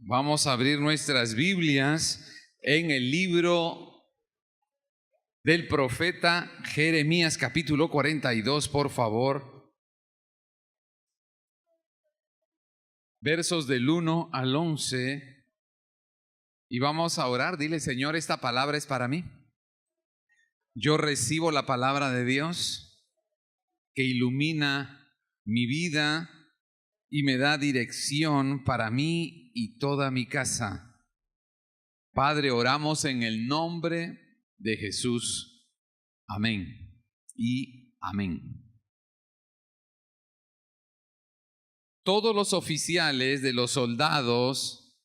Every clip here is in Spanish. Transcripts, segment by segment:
Vamos a abrir nuestras Biblias en el libro del profeta Jeremías, capítulo 42, por favor. Versos del 1 al 11. Y vamos a orar. Dile: Señor, esta palabra es para mí. Yo recibo la palabra de Dios que ilumina mi vida y me da dirección para mí y toda mi casa. Padre, oramos en el nombre de Jesús. Amén y amén. Todos los oficiales de los soldados,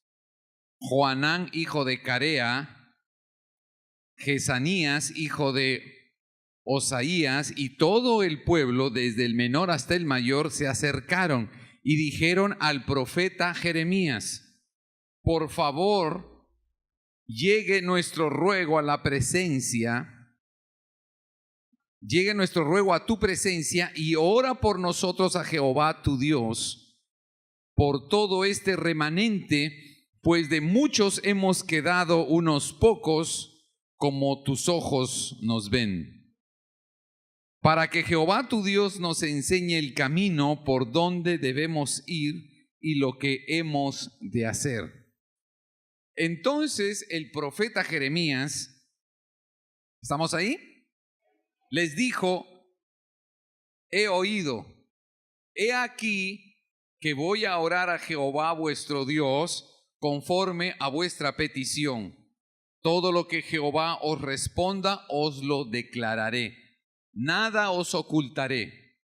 Johanán, hijo de Carea, Jesanías, hijo de Osaías, y todo el pueblo, desde el menor hasta el mayor, se acercaron y dijeron al profeta Jeremías: por favor, llegue nuestro ruego a la presencia, llegue nuestro ruego a tu presencia, y ora por nosotros a Jehová tu Dios, por todo este remanente, pues de muchos hemos quedado unos pocos, como tus ojos nos ven. Para que Jehová tu Dios nos enseñe el camino por donde debemos ir y lo que hemos de hacer. Entonces el profeta Jeremías, ¿estamos ahí?, les dijo: he oído, he aquí que voy a orar a Jehová vuestro Dios conforme a vuestra petición. Todo lo que Jehová os responda os lo declararé. Nada os ocultaré.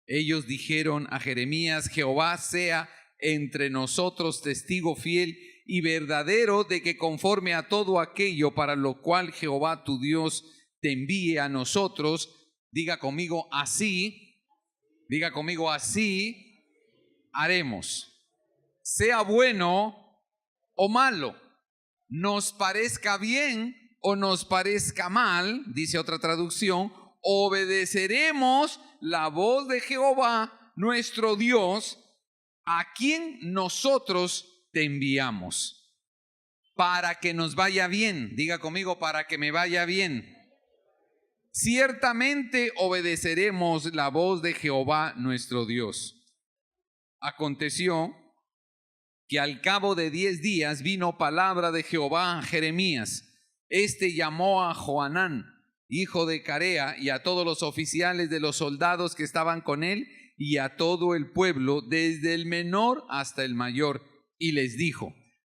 Ellos dijeron a Jeremías: Jehová sea entre nosotros testigo fiel y verdadero de que conforme a todo aquello para lo cual Jehová tu Dios te envíe a nosotros, diga conmigo así haremos. Sea bueno o malo, nos parezca bien o nos parezca mal, dice otra traducción, obedeceremos la voz de Jehová nuestro Dios, a quien nosotros te enviamos, para que nos vaya bien. Diga conmigo: para que me vaya bien. Ciertamente obedeceremos la voz de Jehová nuestro Dios. Aconteció que al cabo de 10 días vino palabra de Jehová a Jeremías. Este llamó a Johanán, hijo de Carea, y a todos los oficiales de los soldados que estaban con él, y a todo el pueblo, desde el menor hasta el mayor, y les dijo: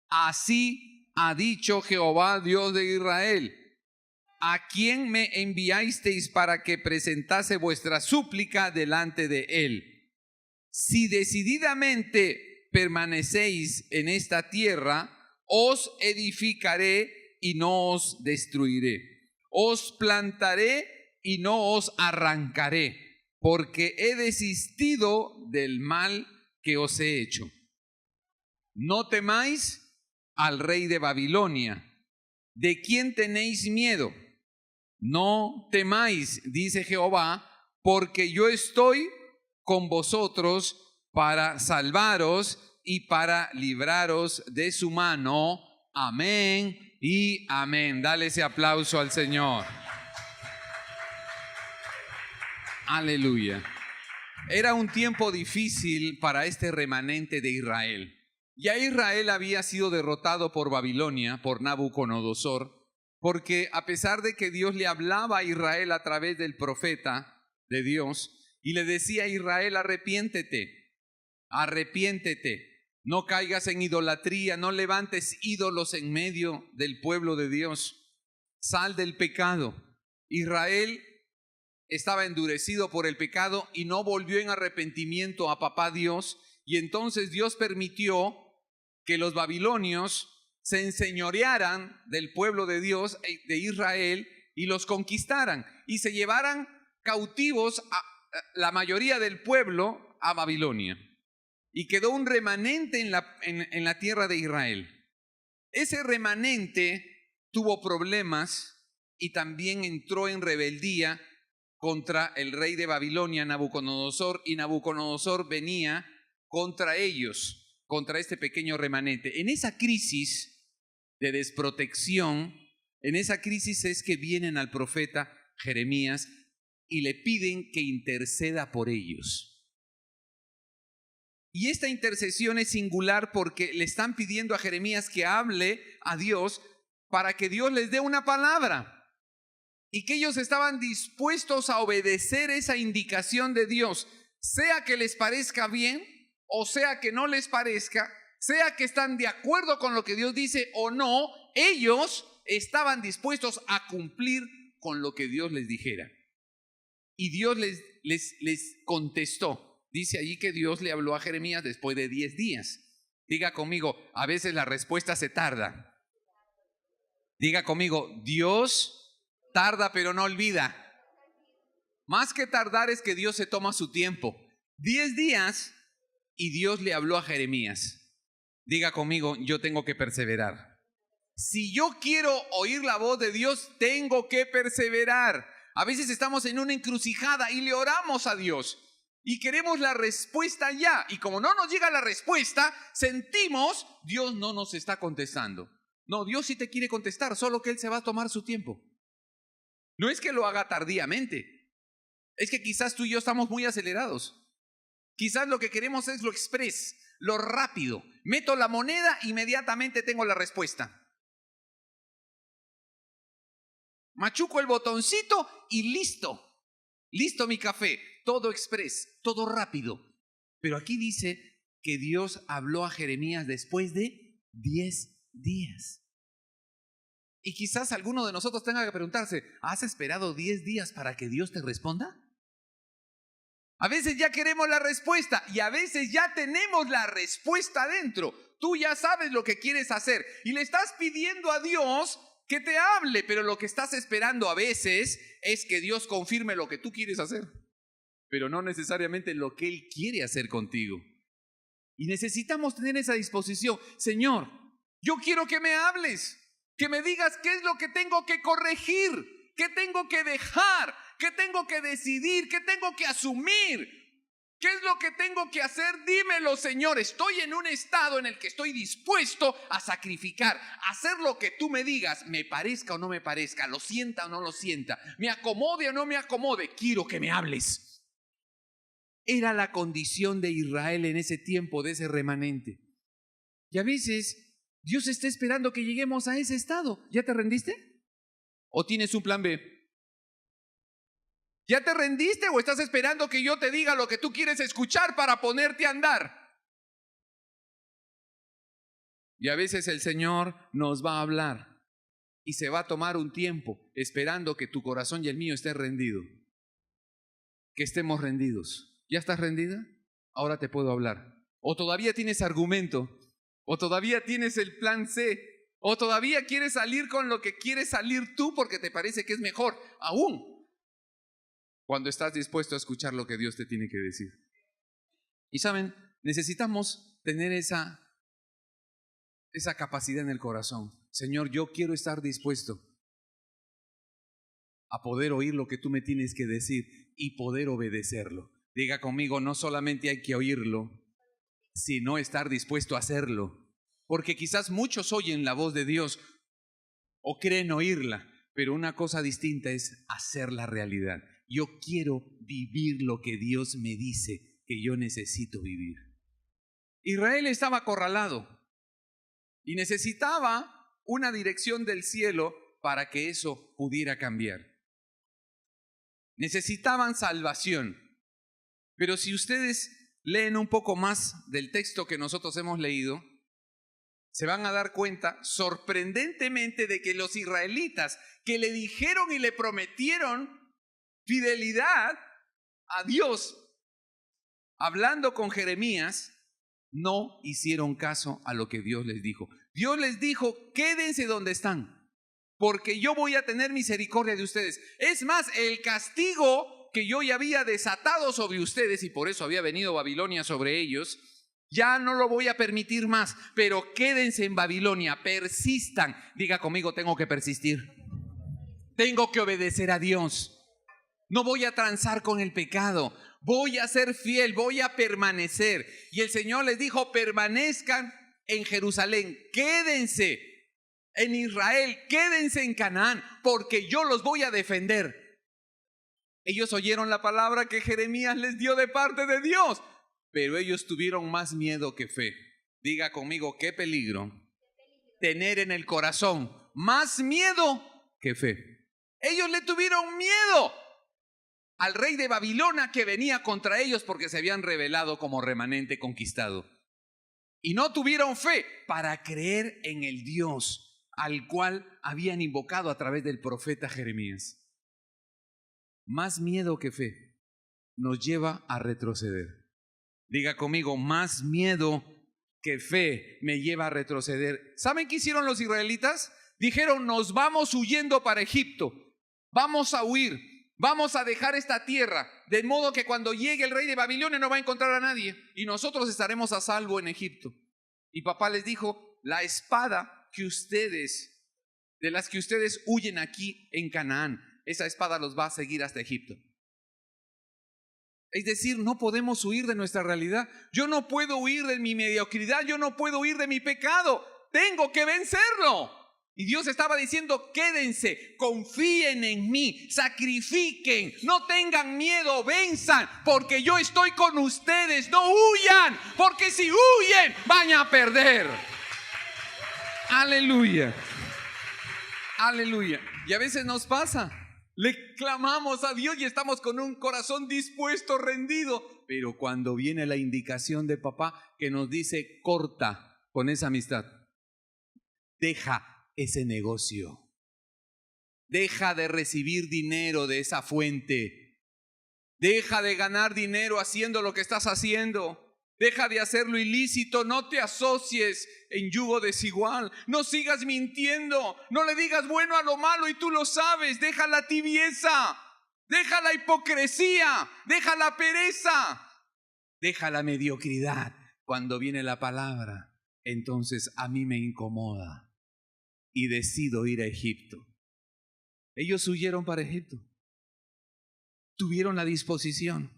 así ha dicho Jehová, Dios de Israel: ¿a quién me enviasteis para que presentase vuestra súplica delante de él? Si decididamente permanecéis en esta tierra, os edificaré y no os destruiré. Os plantaré y no os arrancaré, porque he desistido del mal que os he hecho. No temáis al rey de Babilonia. ¿De quién tenéis miedo? No temáis, dice Jehová, porque yo estoy con vosotros para salvaros y para libraros de su mano. Amén y amén. Dale ese aplauso al Señor. Aleluya. Era un tiempo difícil para este remanente de Israel. Ya Israel había sido derrotado por Babilonia, por Nabucodonosor, porque a pesar de que Dios le hablaba a Israel a través del profeta de Dios y le decía a Israel: arrepiéntete, no caigas en idolatría, no levantes ídolos en medio del pueblo de Dios, sal del pecado. Israel estaba endurecido por el pecado y no volvió en arrepentimiento a papá Dios, y entonces Dios permitió que los babilonios se enseñorearan del pueblo de Dios, de Israel, y los conquistaran y se llevaran cautivos a la mayoría del pueblo a Babilonia, y quedó un remanente en la tierra de Israel. Ese remanente tuvo problemas y también entró en rebeldía contra el rey de Babilonia, Nabucodonosor, y Nabucodonosor venía contra ellos contra este pequeño remanente. En esa crisis de desprotección, en esa crisis es que vienen al profeta Jeremías y le piden que interceda por ellos. Y esta intercesión es singular porque le están pidiendo a Jeremías que hable a Dios para que Dios les dé una palabra. Y que ellos estaban dispuestos a obedecer esa indicación de Dios, sea que les parezca bien o sea que no les parezca, sea que están de acuerdo con lo que Dios dice o no, ellos estaban dispuestos a cumplir con lo que Dios les dijera. Y Dios les contestó. Dice allí que Dios le habló a Jeremías después de 10 días. Diga conmigo, a veces la respuesta se tarda. Diga conmigo, Dios tarda pero no olvida. Más que tardar es que Dios se toma su tiempo. 10 días y Dios le habló a Jeremías. Diga conmigo, yo tengo que perseverar. Si yo quiero oír la voz de Dios, tengo que perseverar. A veces estamos en una encrucijada y le oramos a Dios y queremos la respuesta ya. Y como no nos llega la respuesta, sentimos, Dios no nos está contestando. No, Dios sí te quiere contestar, solo que Él se va a tomar su tiempo. No es que lo haga tardíamente, es que quizás tú y yo estamos muy acelerados. Quizás lo que queremos es lo express, lo rápido. Meto la moneda, inmediatamente tengo la respuesta. Machuco el botoncito y listo. Listo mi café. Todo express, todo rápido. Pero aquí dice que Dios habló a Jeremías después de 10 días. Y quizás alguno de nosotros tenga que preguntarse, ¿has esperado 10 días para que Dios te responda? A veces ya queremos la respuesta y a veces ya tenemos la respuesta dentro. Tú ya sabes lo que quieres hacer y le estás pidiendo a Dios que te hable, pero lo que estás esperando a veces es que Dios confirme lo que tú quieres hacer, pero no necesariamente lo que Él quiere hacer contigo. Y necesitamos tener esa disposición. Señor, yo quiero que me hables, que me digas qué es lo que tengo que corregir, qué tengo que dejar, qué tengo que decidir, qué tengo que asumir, qué es lo que tengo que hacer. Dímelo, Señor. Estoy en un estado en el que estoy dispuesto a sacrificar, a hacer lo que tú me digas, me parezca o no me parezca, lo sienta o no lo sienta, me acomode o no me acomode. Quiero que me hables. Era la condición de Israel en ese tiempo, de ese remanente. Y a veces Dios está esperando que lleguemos a ese estado. ¿Ya te rendiste? ¿O tienes un plan B? ¿Ya te rendiste o estás esperando que yo te diga lo que tú quieres escuchar para ponerte a andar? Y a veces el Señor nos va a hablar y se va a tomar un tiempo esperando que tu corazón y el mío esté rendido. Que estemos rendidos. ¿Ya estás rendida? Ahora te puedo hablar. O todavía tienes argumento, o todavía tienes el plan C, o todavía quieres salir con lo que quieres salir tú porque te parece que es mejor. Aún cuando estás dispuesto a escuchar lo que Dios te tiene que decir. Y saben, necesitamos tener esa capacidad en el corazón. Señor, yo quiero estar dispuesto a poder oír lo que tú me tienes que decir y poder obedecerlo. Diga conmigo, no solamente hay que oírlo, sino estar dispuesto a hacerlo. Porque quizás muchos oyen la voz de Dios o creen oírla, pero una cosa distinta es hacerla realidad. Yo quiero vivir lo que Dios me dice que yo necesito vivir. Israel estaba acorralado y necesitaba una dirección del cielo para que eso pudiera cambiar. Necesitaban salvación. Pero si ustedes leen un poco más del texto que nosotros hemos leído, se van a dar cuenta sorprendentemente de que los israelitas que le dijeron y le prometieron fidelidad a Dios, hablando con Jeremías, no hicieron caso a lo que Dios les dijo. Dios les dijo, quédense donde están, porque yo voy a tener misericordia de ustedes. Es más, el castigo que yo ya había desatado sobre ustedes, y por eso había venido Babilonia sobre ellos, ya no lo voy a permitir más, pero quédense en Babilonia, persistan. Diga conmigo, tengo que persistir. Tengo que obedecer a Dios. No voy a transar con el pecado. voy a ser fiel, voy a permanecer. Y el Señor les dijo, permanezcan en Jerusalén, quédense en Israel, quédense en Canaán, porque yo los voy a defender. Ellos oyeron la palabra que Jeremías les dio de parte de Dios, pero ellos tuvieron más miedo que fe. Diga conmigo, qué peligro tener en el corazón más miedo que fe. Ellos le tuvieron miedo al rey de Babilonia que venía contra ellos porque se habían rebelado como remanente conquistado. Y no tuvieron fe para creer en el Dios al cual habían invocado a través del profeta Jeremías. Más miedo que fe nos lleva a retroceder. Diga conmigo, más miedo que fe me lleva a retroceder. ¿Saben qué hicieron los israelitas? Dijeron, nos vamos huyendo para Egipto, vamos a huir, vamos a dejar esta tierra, de modo que cuando llegue el rey de Babilonia no va a encontrar a nadie y nosotros estaremos a salvo en Egipto. Y papá les dijo, la espada de las que ustedes huyen aquí en Canaán, esa espada los va a seguir hasta Egipto. Es decir, no podemos huir de nuestra realidad. Yo no puedo huir de mi mediocridad, yo no puedo huir de mi pecado. Tengo que vencerlo. Y Dios estaba diciendo, quédense, confíen en mí, sacrifiquen, no tengan miedo, venzan, porque yo estoy con ustedes, no huyan, porque si huyen van a perder. Aleluya, aleluya. Y a veces nos pasa, le clamamos a Dios y estamos con un corazón dispuesto, rendido, pero cuando viene la indicación de papá que nos dice, corta con esa amistad, deja ese negocio, deja de recibir dinero de esa fuente, deja de ganar dinero haciendo lo que estás haciendo, deja de hacerlo ilícito, no te asocies en yugo desigual, no sigas mintiendo, no le digas bueno a lo malo y tú lo sabes, deja la tibieza, deja la hipocresía, deja la pereza, deja la mediocridad. Cuando viene la palabra, entonces a mí me incomoda y decido ir a Egipto. Ellos huyeron para Egipto, tuvieron la disposición,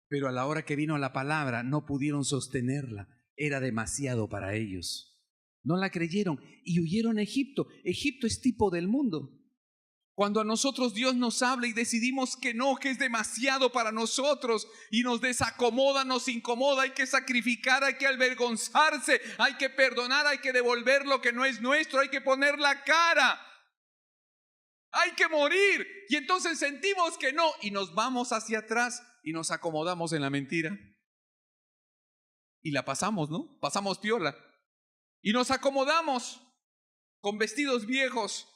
pero a la hora que vino la palabra no pudieron sostenerla, era demasiado para ellos. No la creyeron y huyeron a Egipto. Egipto es tipo del mundo. Cuando a nosotros Dios nos habla y decidimos que no, que es demasiado para nosotros y nos desacomoda, nos incomoda, hay que sacrificar, hay que avergonzarse, hay que perdonar, hay que devolver lo que no es nuestro, hay que poner la cara, hay que morir. Y entonces sentimos que no y nos vamos hacia atrás y nos acomodamos en la mentira. Y la pasamos, ¿no? Pasamos piola. Y nos acomodamos con vestidos viejos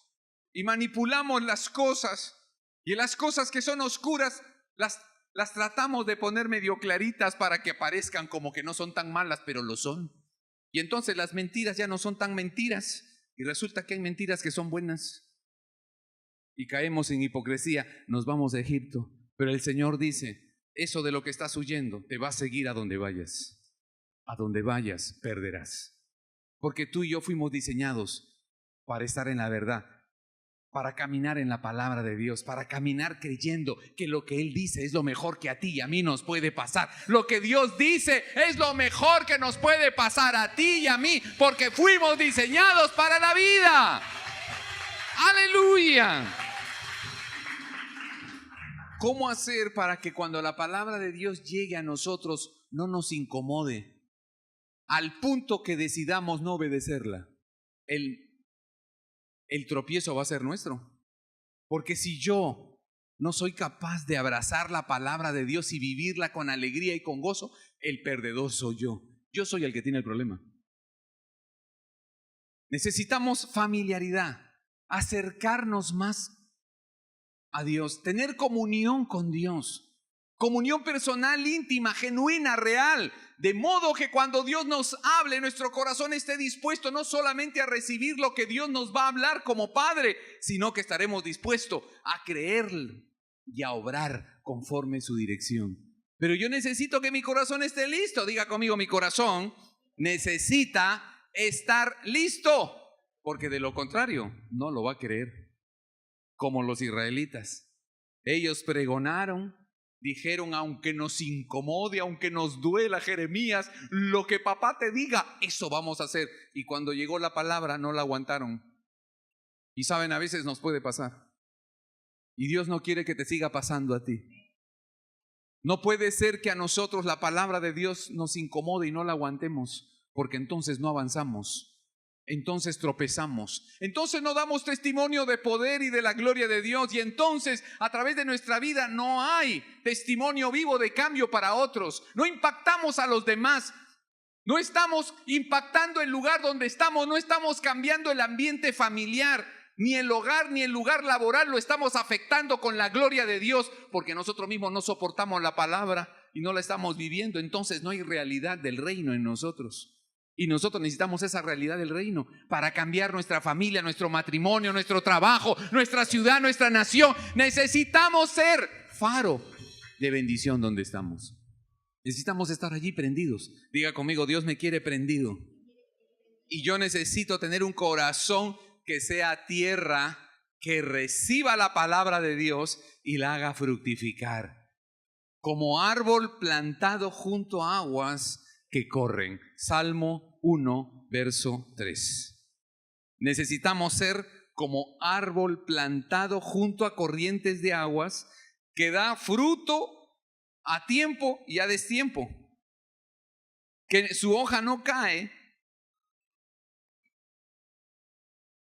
y manipulamos las cosas. Y las cosas que son oscuras las tratamos de poner medio claritas para que parezcan como que no son tan malas, pero lo son. Y entonces las mentiras ya no son tan mentiras. Y resulta que hay mentiras que son buenas. Y caemos en hipocresía, nos vamos a Egipto. Pero el Señor dice, eso de lo que estás huyendo te va a seguir a donde vayas. A donde vayas perderás. Porque tú y yo fuimos diseñados para estar en la verdad, para caminar en la palabra de Dios, para caminar creyendo que lo que Él dice es lo mejor que a ti y a mí nos puede pasar. Lo que Dios dice es lo mejor que nos puede pasar a ti y a mí, porque fuimos diseñados para la vida. ¡Aleluya! ¿Cómo hacer para que cuando la palabra de Dios llegue a nosotros no nos incomode? Al punto que decidamos no obedecerla. El tropiezo va a ser nuestro. Porque si yo no soy capaz de abrazar la palabra de Dios y vivirla con alegría y con gozo, el perdedor soy yo. Yo soy el que tiene el problema. Necesitamos familiaridad, acercarnos más a Dios, tener comunión con Dios, comunión personal, íntima, genuina, real, de modo que cuando Dios nos hable, nuestro corazón esté dispuesto no solamente a recibir lo que Dios nos va a hablar como Padre, sino que estaremos dispuestos a creerle y a obrar conforme su dirección. Pero yo necesito que mi corazón esté listo. Diga conmigo, mi corazón necesita estar listo, porque de lo contrario no lo va a creer. Como los israelitas, ellos pregonaron, Dijeron, aunque nos incomode, aunque nos duela, Jeremías, lo que papá te diga, eso vamos a hacer. Y cuando llegó la palabra, no la aguantaron. Y saben, a veces nos puede pasar. Y Dios no quiere que te siga pasando a ti. No puede ser que a nosotros la palabra de Dios nos incomode y no la aguantemos, porque entonces no avanzamos. Entonces tropezamos, entonces no damos testimonio de poder y de la gloria de Dios, y entonces a través de nuestra vida no hay testimonio vivo de cambio para otros, no impactamos a los demás, no estamos impactando el lugar donde estamos, no estamos cambiando el ambiente familiar, ni el hogar ni el lugar laboral lo estamos afectando con la gloria de Dios, porque nosotros mismos no soportamos la palabra y no la estamos viviendo. Entonces no hay realidad del reino en nosotros. Y nosotros necesitamos esa realidad del reino para cambiar nuestra familia, nuestro matrimonio, nuestro trabajo, nuestra ciudad, nuestra nación. Necesitamos ser faro de bendición donde estamos. Necesitamos estar allí prendidos. Diga conmigo, Dios me quiere prendido. Y yo necesito tener un corazón que sea tierra, que reciba la palabra de Dios y la haga fructificar. Como árbol plantado junto a aguas que corren. Salmo 1, verso 3. Necesitamos ser como árbol plantado junto a corrientes de aguas que da fruto a tiempo y a destiempo. Que su hoja no cae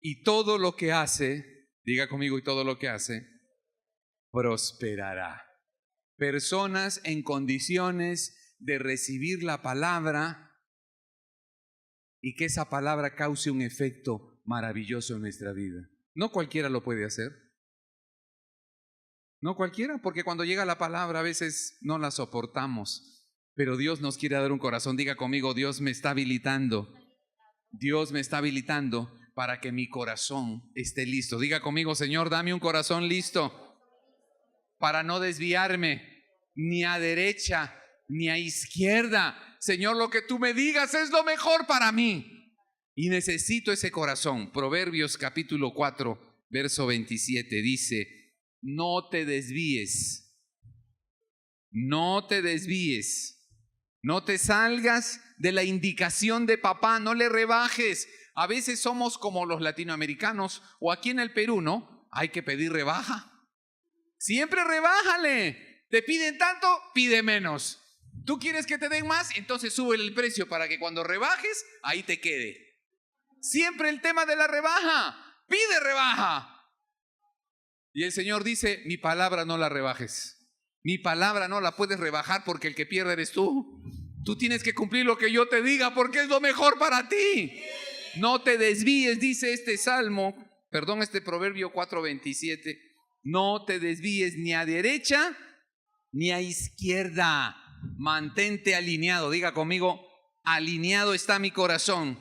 y todo lo que hace, diga conmigo, y todo lo que hace, prosperará. Personas en condiciones de recibir la palabra y que esa palabra cause un efecto maravilloso en nuestra vida. No cualquiera lo puede hacer. No cualquiera, porque cuando llega la palabra a veces no la soportamos. Pero Dios nos quiere dar un corazón. Diga conmigo, Dios me está habilitando. Dios me está habilitando para que mi corazón esté listo. Diga conmigo, Señor, dame un corazón listo para no desviarme ni a derecha ni a izquierda. Señor, lo que tú me digas es lo mejor para mí. Y necesito ese corazón. Proverbios capítulo 4, verso 27 dice, no te desvíes, no te desvíes, no te salgas de la indicación de papá, no le rebajes. A veces somos como los latinoamericanos o aquí en el Perú, ¿no? Hay que pedir rebaja. Siempre rebájale. Te piden tanto, pide menos. Tú quieres que te den más, entonces sube el precio para que cuando rebajes, ahí te quede. Siempre el tema de la rebaja. Pide rebaja. Y el Señor dice, mi palabra no la rebajes. Mi palabra no la puedes rebajar porque el que pierde eres tú. Tú tienes que cumplir lo que yo te diga porque es lo mejor para ti. No te desvíes, dice este este Proverbio 4:27. No te desvíes ni a derecha ni a izquierda. Mantente alineado. Diga conmigo, alineado está mi corazón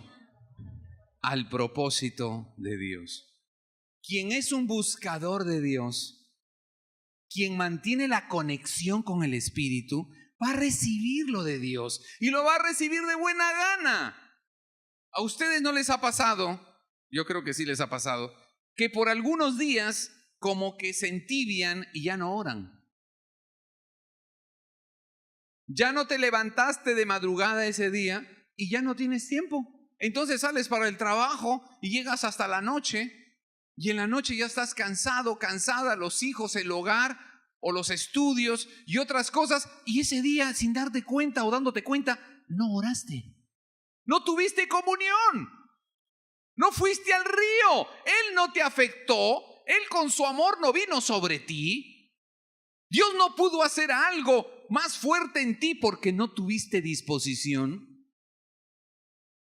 al propósito de Dios. Quien es un buscador de Dios, quien mantiene la conexión con el Espíritu, va a recibir lo de Dios y lo va a recibir de buena gana. ¿A ustedes no les ha pasado? Yo creo que sí les ha pasado, que por algunos días como que se entibian y ya no oran. Ya no te levantaste de madrugada ese día y ya no tienes tiempo. Entonces sales para el trabajo y llegas hasta la noche y en la noche ya estás cansado, cansada, los hijos, el hogar o los estudios y otras cosas, y ese día sin darte cuenta o dándote cuenta no oraste, no tuviste comunión, no fuiste al río, Él no te afectó, Él con su amor no vino sobre ti. Dios no pudo hacer algo más fuerte en ti porque no tuviste disposición.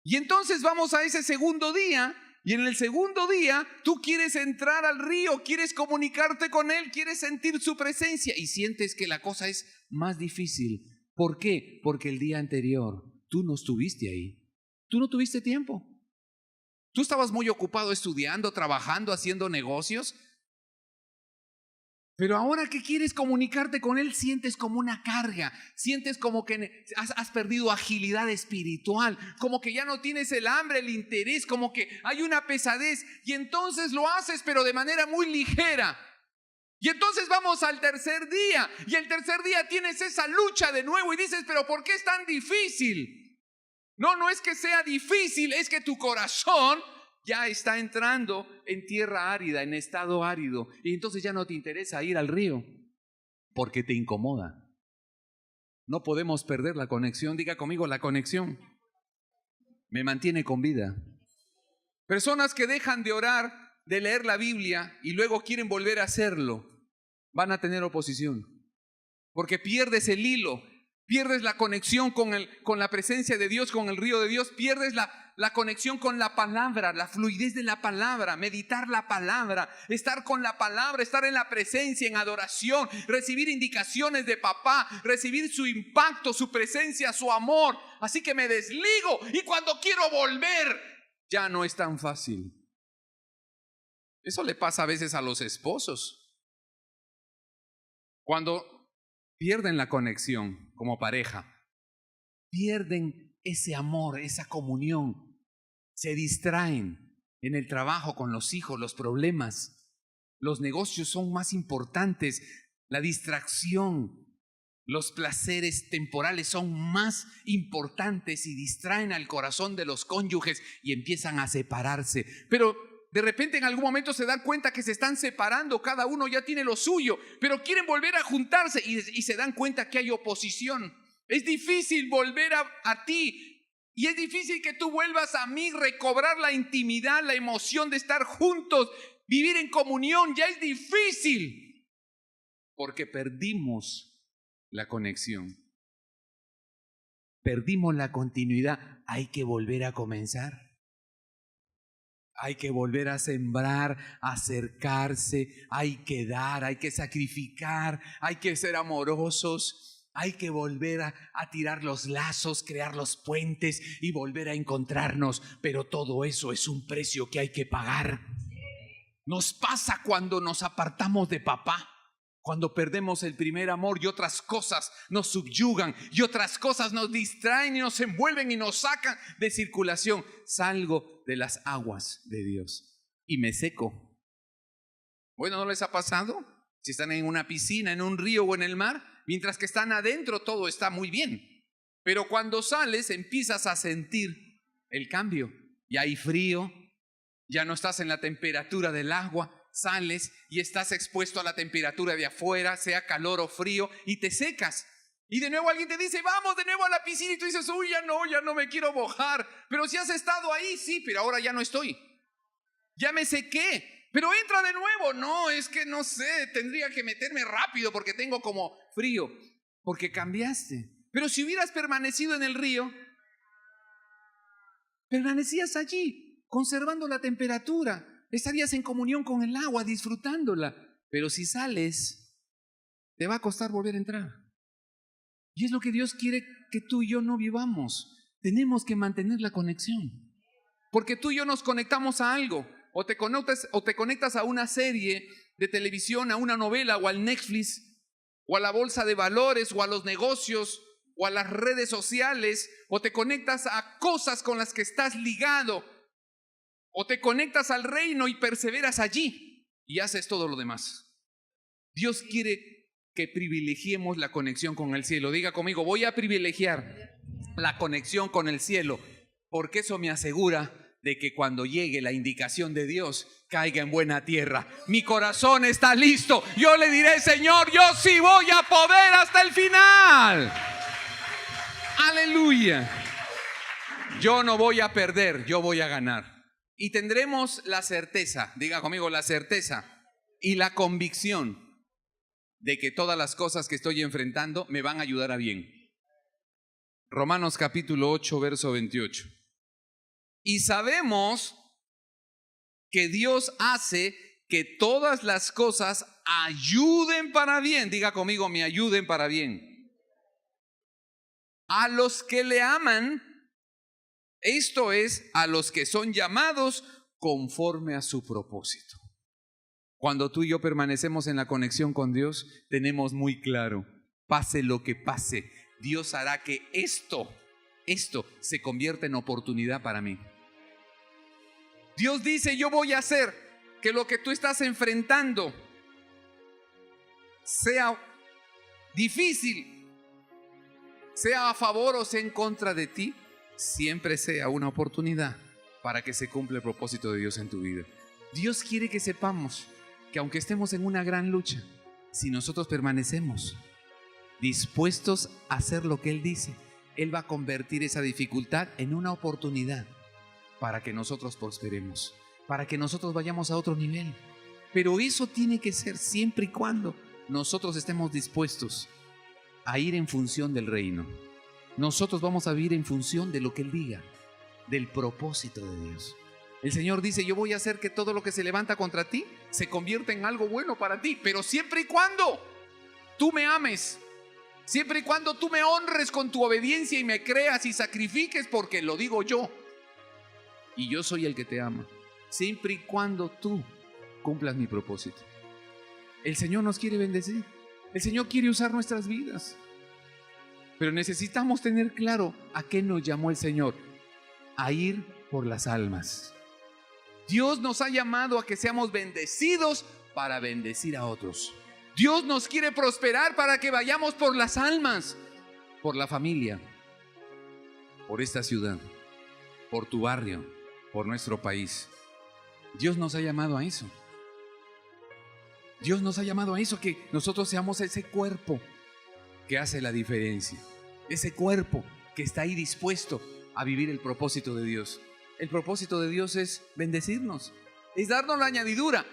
Y entonces vamos a ese segundo día, y en el segundo día tú quieres entrar al río, quieres comunicarte con Él, quieres sentir su presencia y sientes que la cosa es más difícil. ¿Por qué? Porque el día anterior tú no estuviste ahí, tú no tuviste tiempo. Tú estabas muy ocupado estudiando, trabajando, haciendo negocios. Pero ahora que quieres comunicarte con Él, sientes como una carga, sientes como que has perdido agilidad espiritual, como que ya no tienes el hambre, el interés, como que hay una pesadez y entonces lo haces pero de manera muy ligera. Y entonces vamos al tercer día, y el tercer día tienes esa lucha de nuevo y dices, pero ¿por qué es tan difícil? No es que sea difícil, es que tu corazón ya está entrando en tierra árida, en estado árido, y entonces ya no te interesa ir al río, porque te incomoda. No podemos perder la conexión. Diga conmigo, la conexión me mantiene con vida. Personas que dejan de orar, de leer la Biblia y luego quieren volver a hacerlo, van a tener oposición, porque pierdes el hilo, pierdes la conexión con la presencia de Dios, con el río de Dios, pierdes la conexión con la palabra, la fluidez de la palabra, meditar la palabra, estar con la palabra, estar en la presencia, en adoración, recibir indicaciones de papá, recibir su impacto, su presencia, su amor. Así que me desligo y cuando quiero volver, ya no es tan fácil. Eso le pasa a veces a los esposos. Cuando pierden la conexión como pareja, pierden ese amor, esa comunión, se distraen en el trabajo, con los hijos, los problemas, los negocios son más importantes, la distracción, los placeres temporales son más importantes y distraen al corazón de los cónyuges y empiezan a separarse. Pero de repente en algún momento se dan cuenta que se están separando, cada uno ya tiene lo suyo, pero quieren volver a juntarse y se dan cuenta que hay oposición. Es difícil volver a ti y es difícil que tú vuelvas a mí, recobrar la intimidad, la emoción de estar juntos, vivir en comunión. Ya es difícil porque perdimos la conexión, perdimos la continuidad. Hay que volver a comenzar. Hay que volver a sembrar, a acercarse, hay que dar, hay que sacrificar, hay que ser amorosos, hay que volver a tirar los lazos, crear los puentes y volver a encontrarnos. Pero todo eso es un precio que hay que pagar. Nos pasa cuando nos apartamos de papá, cuando perdemos el primer amor y otras cosas nos subyugan y otras cosas nos distraen y nos envuelven y nos sacan de circulación. Salgo de las aguas de Dios y me seco. Bueno, ¿no les ha pasado? Si están en una piscina, en un río o en el mar, mientras que están adentro todo está muy bien. Pero cuando sales empiezas a sentir el cambio. Ya hay frío, ya no estás en la temperatura del agua. Sales y estás expuesto a la temperatura de afuera, sea calor o frío, y te secas. Y de nuevo alguien te dice, vamos de nuevo a la piscina, y tú dices, uy, ya no me quiero mojar. Pero si has estado ahí, sí, pero ahora ya no estoy. Ya me sequé, pero entra de nuevo. No, es que no sé, tendría que meterme rápido porque tengo como frío, porque cambiaste. Pero si hubieras permanecido en el río, permanecías allí, conservando la temperatura. Estarías en comunión con el agua, disfrutándola. Pero si sales, te va a costar volver a entrar. Y es lo que Dios quiere que tú y yo no vivamos. Tenemos que mantener la conexión. Porque tú y yo nos conectamos a algo. O te conectas a una serie de televisión, a una novela, o al Netflix, o a la bolsa de valores, o a los negocios, o a las redes sociales, o te conectas a cosas con las que estás ligado. O te conectas al reino y perseveras allí y haces todo lo demás. Dios quiere que privilegiemos la conexión con el cielo. Diga conmigo, voy a privilegiar la conexión con el cielo, porque eso me asegura de que cuando llegue la indicación de Dios, caiga en buena tierra. Mi corazón está listo. Yo le diré, Señor, yo sí voy a poder hasta el final. Aleluya. Yo no voy a perder, yo voy a ganar. Y tendremos la certeza, diga conmigo, la certeza y la convicción de que todas las cosas que estoy enfrentando me van a ayudar a bien. Romanos capítulo 8, verso 28. Y sabemos que Dios hace que todas las cosas ayuden para bien. Diga conmigo, me ayuden para bien. A los que le aman. Esto es, a los que son llamados conforme a su propósito. Cuando tú y yo permanecemos en la conexión con Dios, tenemos muy claro, pase lo que pase, Dios hará que esto se convierta en oportunidad para mí. Dios dice, yo voy a hacer que lo que tú estás enfrentando sea difícil, sea a favor o sea en contra de ti, siempre sea una oportunidad para que se cumpla el propósito de Dios en tu vida. Dios quiere que sepamos que aunque estemos en una gran lucha, si nosotros permanecemos dispuestos a hacer lo que Él dice, Él va a convertir esa dificultad en una oportunidad para que nosotros prosperemos, para que nosotros vayamos a otro nivel. Pero eso tiene que ser siempre y cuando nosotros estemos dispuestos a ir en función del reino. Nosotros vamos a vivir en función de lo que Él diga, del propósito de Dios. El Señor dice: yo voy a hacer que todo lo que se levanta contra ti se convierta en algo bueno para ti, pero siempre y cuando tú me ames, siempre y cuando tú me honres con tu obediencia y me creas y sacrifiques, porque lo digo yo y yo soy el que te ama, siempre y cuando tú cumplas mi propósito. El Señor nos quiere bendecir, el Señor quiere usar nuestras vidas, pero necesitamos tener claro a qué nos llamó el Señor: a ir por las almas. Dios nos ha llamado a que seamos bendecidos para bendecir a otros. Dios nos quiere prosperar para que vayamos por las almas, por la familia, por esta ciudad, por tu barrio, por nuestro país. Dios nos ha llamado a eso. Dios nos ha llamado a eso, que nosotros seamos ese cuerpo que hace la diferencia, ese cuerpo que está ahí dispuesto a vivir el propósito de Dios. El propósito de Dios es bendecirnos, es darnos la añadidura,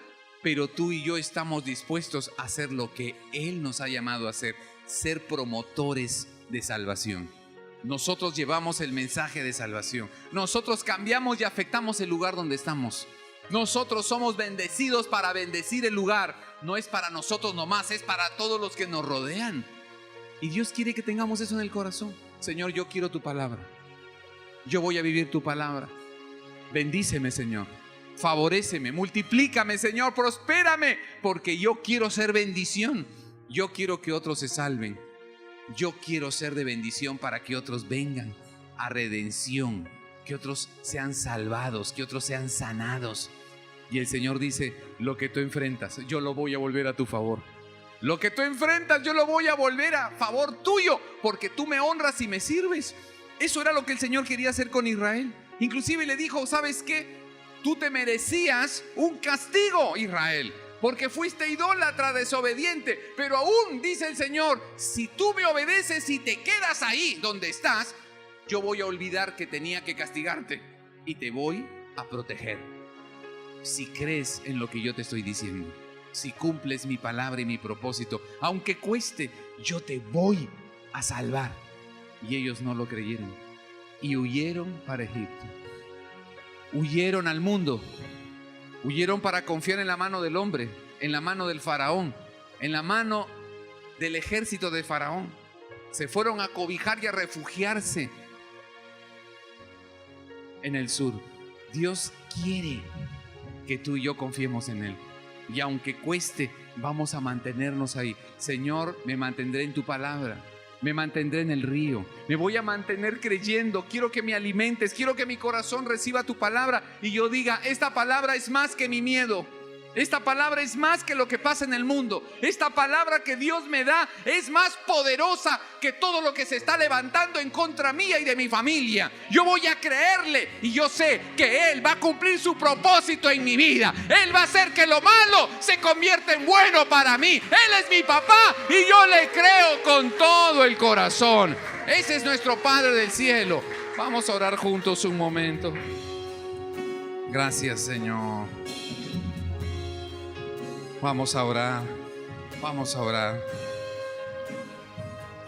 pero tú y yo estamos dispuestos a hacer lo que Él nos ha llamado a hacer, ser promotores de salvación. Nosotros llevamos el mensaje de salvación, nosotros cambiamos y afectamos el lugar donde estamos. Nosotros somos bendecidos para bendecir el lugar, no es para nosotros nomás, es para todos los que nos rodean. Y Dios quiere que tengamos eso en el corazón. Señor, yo quiero tu palabra, yo voy a vivir tu palabra. Bendíceme, Señor, favoréceme, multiplícame, Señor, prospérame, porque yo quiero ser bendición. Yo quiero que otros se salven. Yo quiero ser de bendición para que otros vengan a redención, que otros sean salvados, que otros sean sanados. Y el Señor dice: lo que tú enfrentas, yo lo voy a volver a tu favor. Lo que tú enfrentas, yo lo voy a volver a favor tuyo, porque tú me honras y me sirves. Eso era lo que el Señor quería hacer con Israel. Inclusive le dijo: ¿sabes qué? Tú te merecías un castigo, Israel, porque fuiste idólatra, desobediente. Pero aún, dice el Señor, si tú me obedeces y te quedas ahí donde estás, yo voy a olvidar que tenía que castigarte y te voy a proteger. Si crees en lo que yo te estoy diciendo, si cumples mi palabra y mi propósito, aunque cueste, yo te voy a salvar. Y ellos no lo creyeron y huyeron para Egipto. Huyeron al mundo, huyeron para confiar en la mano del hombre, en la mano del faraón, en la mano del ejército de faraón. Se fueron a cobijar y a refugiarse en el sur. Dios quiere que tú y yo confiemos en Él, y aunque cueste, vamos a mantenernos ahí. Señor, me mantendré en tu palabra, me mantendré en el río, me voy a mantener creyendo. Quiero que me alimentes, quiero que mi corazón reciba tu palabra y yo diga: esta palabra es más que mi miedo, esta palabra es más que lo que pasa en el mundo, esta palabra que Dios me da es más poderosa que todo lo que se está levantando en contra mía y de mi familia. Yo voy a creerle y yo sé que Él va a cumplir su propósito en mi vida. Él va a hacer que lo malo se convierta en bueno para mí. Él es mi papá y yo le creo con todo el corazón. Ese es nuestro Padre del cielo. Vamos a orar juntos un momento. Gracias, Señor. Vamos a orar, vamos a orar.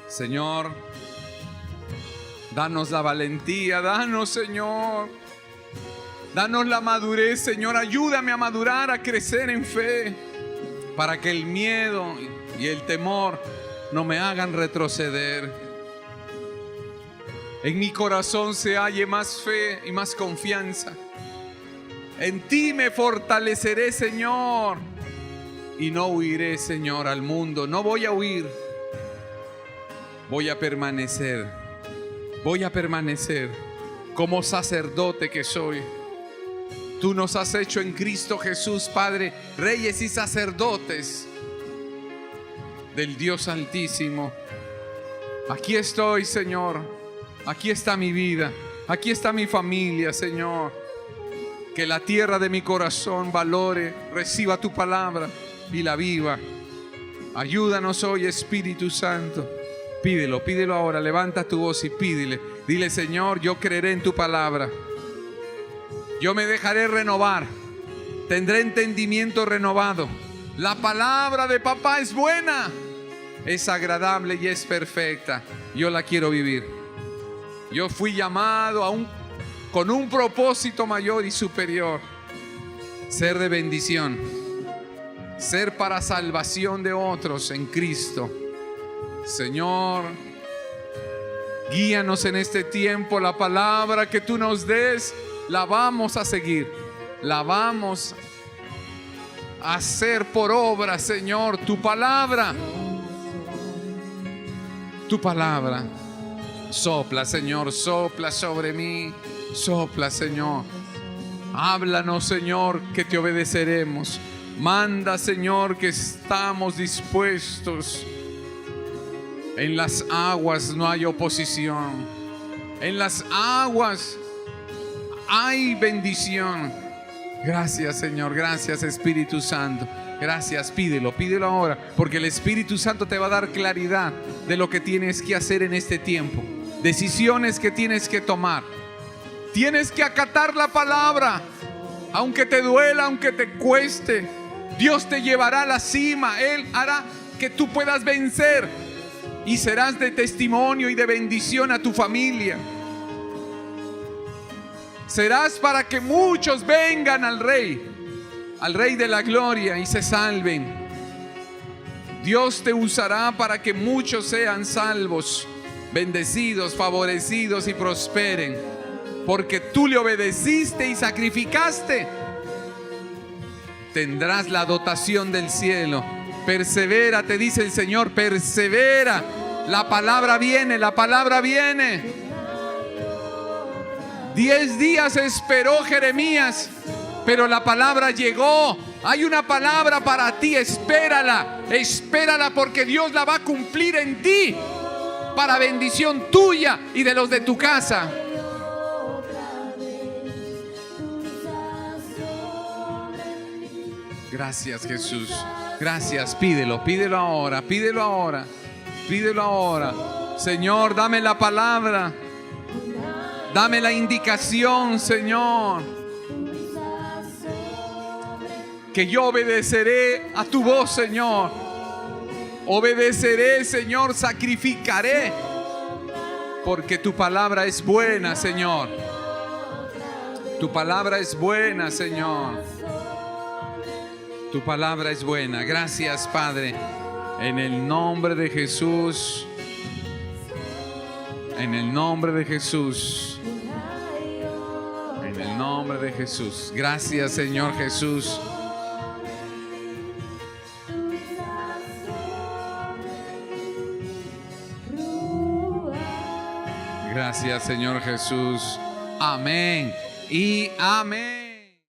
Señor, danos la valentía, danos, Señor, danos la madurez, Señor. Ayúdame a madurar, a crecer en fe, para que el miedo y el temor no me hagan retroceder. En mi corazón se halle más fe y más confianza. En ti me fortaleceré, Señor. Y no huiré, Señor, al mundo. No voy a huir. Voy a permanecer. Voy a permanecer como sacerdote que soy. Tú nos has hecho en Cristo Jesús, Padre, reyes y sacerdotes. del Dios Altísimo. Aquí estoy, Señor. Aquí está mi vida. Aquí está mi familia, Señor. Que la tierra de mi corazón valore, reciba tu palabra y la viva. Ayúdanos hoy, Espíritu Santo. Pídelo, pídelo ahora. Levanta tu voz y pídele. Dile: Señor, yo creeré en tu palabra. Yo me dejaré renovar. Tendré entendimiento renovado. La palabra de papá es buena, es agradable y es perfecta. Yo la quiero vivir. Yo fui llamado con un propósito mayor y superior: ser de bendición, ser para salvación de otros en Cristo. Señor, guíanos en este tiempo. La palabra que tú nos des, la vamos a seguir, la vamos a hacer por obra, Señor. Tu palabra sopla, Señor, sopla sobre mí, sopla, Señor. Háblanos, Señor, que te obedeceremos. Manda, Señor, que estamos dispuestos. En las aguas no hay oposición. En las aguas hay bendición. Gracias, Señor. Gracias, Espíritu Santo. Gracias. Pídelo, pídelo ahora, porque el Espíritu Santo te va a dar claridad de lo que tienes que hacer en este tiempo. Decisiones que tienes que tomar. Tienes que acatar la palabra, aunque te duela, aunque te cueste. Dios te llevará a la cima. Él hará que tú puedas vencer y serás de testimonio y de bendición a tu familia. Serás para que muchos vengan al Rey de la gloria, y se salven. Dios te usará para que muchos sean salvos, bendecidos, favorecidos y prosperen, porque tú le obedeciste y sacrificaste. Tendrás la dotación del cielo. Persevera, te dice el Señor, persevera. La palabra viene, la palabra viene. 10 días esperó Jeremías, pero la palabra llegó. Hay una palabra para ti, espérala, espérala, porque Dios la va a cumplir en ti, para bendición tuya y de los de tu casa. Gracias, Jesús. Gracias. Pídelo, pídelo ahora, pídelo ahora, pídelo ahora. Señor, dame la palabra. Dame la indicación, Señor. Que yo obedeceré a tu voz, Señor. Obedeceré, Señor, sacrificaré. Porque tu palabra es buena, Señor. Tu palabra es buena, Señor. Tu palabra es buena. Gracias, Padre. En el nombre de Jesús. En el nombre de Jesús. En el nombre de Jesús. Gracias, Señor Jesús. Gracias, Señor Jesús. Amén y amén.